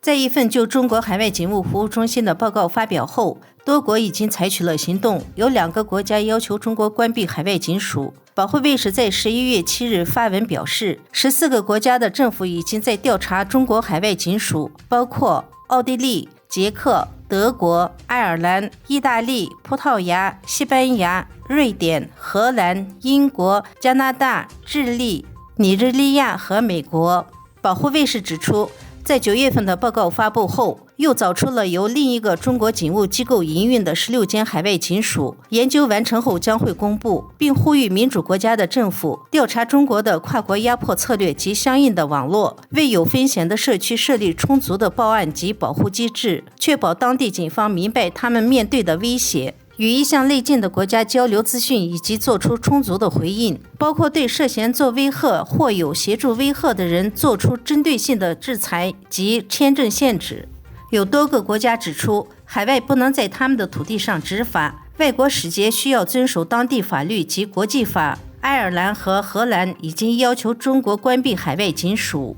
在一份就中国海外警务服务中心的报告发表后，多国已经采取了行动，有2个国家要求中国关闭海外警署。保护卫士在11月7日发文表示，14个国家的政府已经在调查中国海外警署，包括奥地利、捷克、德国、爱尔兰、意大利、葡萄牙、西班牙、瑞典、荷兰、英国、加拿大、智利、尼日利亚和美国。保护卫士指出，在9月份的报告发布后，又找出了由另一个中国警务机构营运的16间海外警署，研究完成后将会公布，并呼吁民主国家的政府调查中国的跨国压迫策略及相应的网络，为有风险的社区设立充足的报案及保护机制，确保当地警方明白他们面对的威胁，与意向类近的国家交流资讯以及做出充足的回应，包括对涉嫌做威吓或有协助威吓的人做出针对性的制裁及签证限制。有多个国家指出，海外不能在他们的土地上执法，外国使节需要遵守当地法律及国际法。爱尔兰和荷兰已经要求中国关闭海外警署。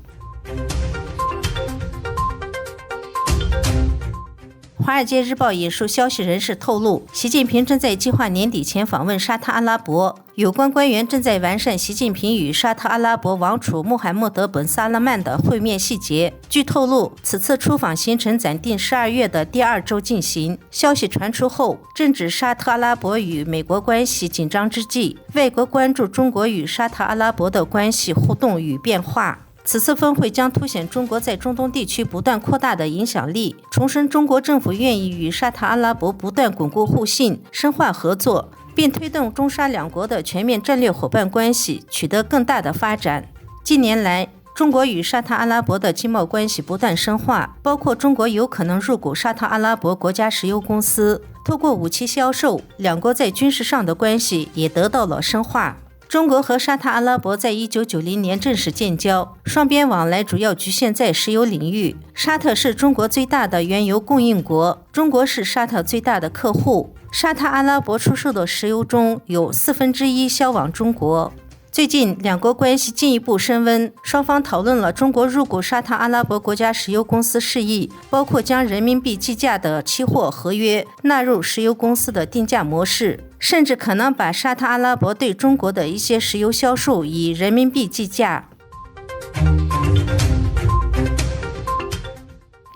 华尔街日报引述消息人士透露，习近平正在计划年底前访问沙特阿拉伯，有关官员正在完善习近平与沙特阿拉伯王储穆罕默德本萨勒曼的会面细节。据透露，此次出访行程暂定12月的第2周进行。消息传出后，正值沙特阿拉伯与美国关系紧张之际，外国关注中国与沙特阿拉伯的关系互动与变化。此次峰会将凸显中国在中东地区不断扩大的影响力，重申中国政府愿意与沙特阿拉伯不断巩固互信、深化合作，并推动中沙2国的全面战略伙伴关系取得更大的发展。近年来，中国与沙特阿拉伯的经贸关系不断深化，包括中国有可能入股沙特阿拉伯国家石油公司，透过武器销售，2国在军事上的关系也得到了深化。中国和沙特阿拉伯在1990年正式建交，双边往来主要局限在石油领域。沙特是中国最大的原油供应国，中国是沙特最大的客户。沙特阿拉伯出售的石油中有1/4销往中国。最近2国关系进一步升温，双方讨论了中国入股沙特阿拉伯国家石油公司事宜，包括将人民币计价的期货合约纳入石油公司的定价模式，甚至可能把沙特阿拉伯对中国的一些石油销售以人民币计价。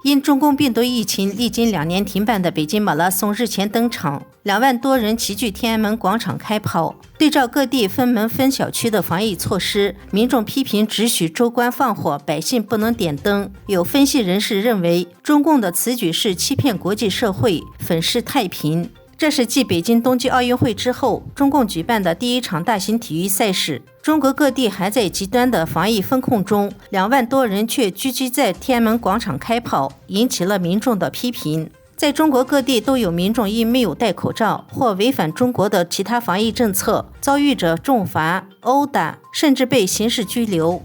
因中共病毒疫情历经2年停办的北京马拉松日前登场，2万多人齐聚天安门广场开跑。对照各地分门分小区的防疫措施，民众批评只许州官放火，百姓不能点灯。有分析人士认为，中共的此举是欺骗国际社会，粉饰太平。这是继北京冬季奥运会之后，中共举办的第1场大型体育赛事。中国各地还在极端的防疫风控中，2万多人却聚集在天安门广场开跑，引起了民众的批评。在中国各地都有民众因没有戴口罩或违反中国的其他防疫政策，遭遇着重罚、殴打，甚至被刑事拘留。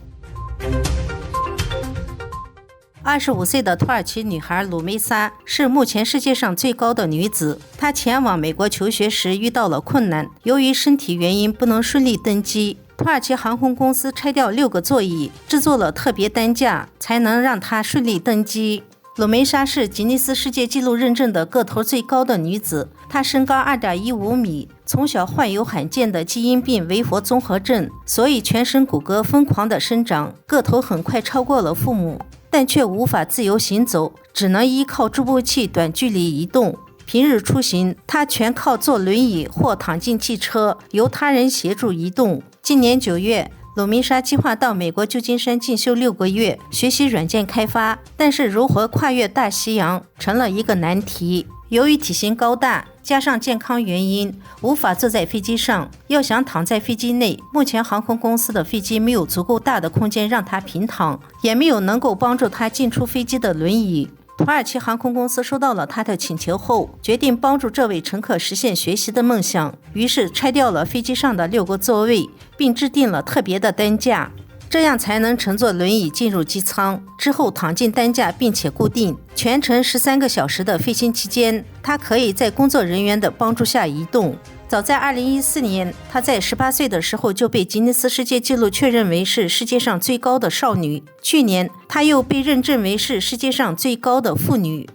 25岁的土耳其女孩鲁梅萨是目前世界上最高的女子。她前往美国求学时遇到了困难，由于身体原因不能顺利登机。土耳其航空公司拆掉6个座椅，制作了特别担架，才能让她顺利登机。鲁梅莎是吉尼斯世界纪录认证的个头最高的女子，她身高2.15米，从小患有罕见的基因病韦佛综合症，所以全身骨骼疯狂地生长，个头很快超过了父母，但却无法自由行走，只能依靠助步器短距离移动。平日出行，她全靠坐轮椅或躺进汽车，由他人协助移动。今年9月，鲁梅莎计划到美国旧金山进修6个月，学习软件开发，但是如何跨越大西洋成了一个难题。由于体型高大，加上健康原因，无法坐在飞机上。要想躺在飞机内，目前航空公司的飞机没有足够大的空间让他平躺，也没有能够帮助他进出飞机的轮椅。土耳其航空公司收到了他的请求后，决定帮助这位乘客实现学习的梦想，于是拆掉了飞机上的6个座位，并制定了特别的担架，这样才能乘坐轮椅进入机舱，之后躺进担架并且固定。全程13个小时的飞行期间，他可以在工作人员的帮助下移动。早在2014年，她在18岁的时候就被吉尼斯世界纪录确认为是世界上最高的少女。去年，她又被认证为是世界上最高的妇女。